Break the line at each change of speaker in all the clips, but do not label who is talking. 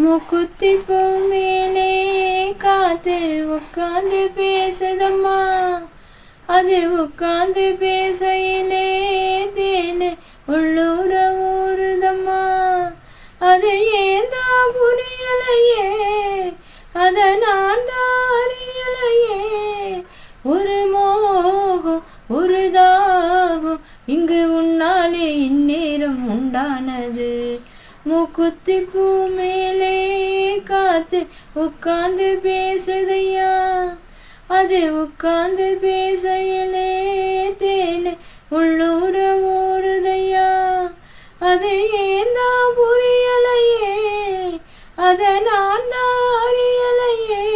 மூக்குத்தி பூ மேலே காத்து உட்காந்து பேசுதம்மா. அது உட்காந்து பேசையிலே தேனு உள்ளூர ஊறுதம்மா. அது ஏந்தா புரியலையே, அத நான் தான் அறியலையே. ஒரு மோகம் ஒரு தாகம் இங்கு உன்னாலே இந்நேரம் உண்டானது. மூக்குத்தி பூ மேலே காத்து உட்காந்து பேசுதையா. அது உட்காந்து பேசையிலே தேனு உள்ளூர ஊறுதையா. அது ஏந்தா புரியலையே, அத நான் தான் அறியலையே.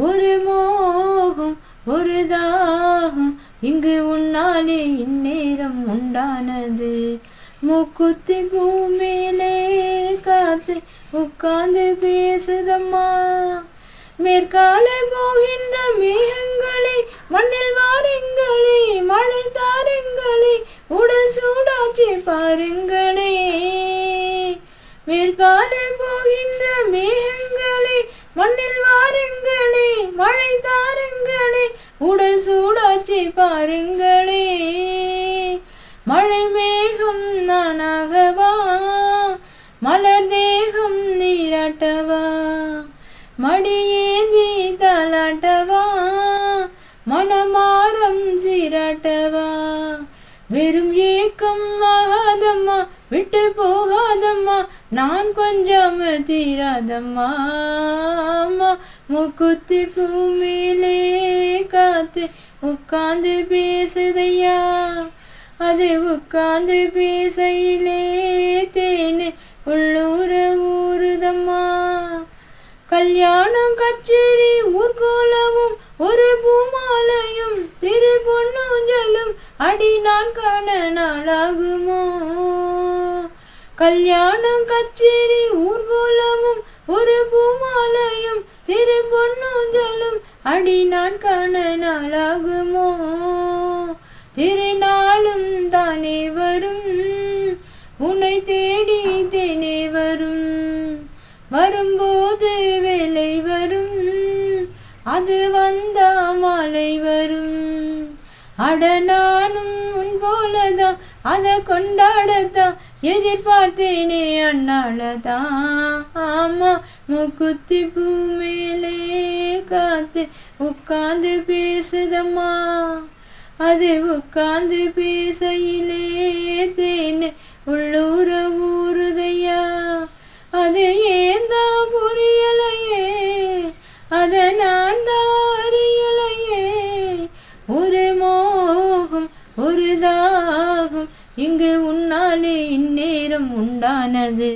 ஒரு மோகம் ஒரு தாகம் இங்கு உன்னாலே இந்நேரம் உண்டானது. மூக்குத்தி பூ மேலே காத்து உட்கார்ந்து பேசுதம்மா. மேற்காலே போகின்ற மேகங்களே, மண்ணில் வாருங்களே, மழை தாருங்களே, உடல் சூடாச்சி பாருங்களே. மேற்காலே போகின்ற மேகங்களே, மண்ணில் வாருங்களே, மழை தாருங்களே, உடல் சூடாச்சி பாருங்களே. மழை மேகம் நானாகவா, மலர் தேகம் நீராட்டவா, மடியேந்தி தாலாட்டவா, மனமாரம் சீராட்டவா. வெறும் ஏக்கம் ஆகாதம்மா, விட்டு போகாதம்மா, நான் கொஞ்சம் தீராதம்மா. மூக்குத்தி பூ மேலே காத்து உட்காந்து பேசுதையா. அது உட்காந்து பேசையிலே தேனு உள்ளூர ஊறுதம்மா. கல்யாணம் கச்சேரி ஊர்கோலமும் ஒரு பூமாலையும் திரு பொன்னூஞ்சலும் அடி நான் காண நாளாகுமோ. கல்யாணம் கச்சேரி ஊர்கோலமும் ஒரு பூமாலையும் திரு பொன்னூஞ்சலும் அடி நான் காண நாளாகுமோ. திருநாளும் தானே வரும், உன்னை தேடி தேனே வரும். வரும்போது வேலை வரும், அது வந்தா மாலை வரும். அட நானும் உன் போலதான் அத கொண்டாடத்தான் எதிர்பார்த்தேனே அண்ணாளதான். ஆமா, மூக்குத்தி பூ மேலே காத்து உட்காந்து பேசுதம்மா. அது உட்காந்து பேசையிலே தேனு உள்ளூர ஊறுதையா. அது ஏந்தா புரியலையே, அத நான் தான் அறியலையே. ஒரு மோகம் ஒரு தாகம் இங்கு உன்னாலே இந்நேரம் உண்டானது.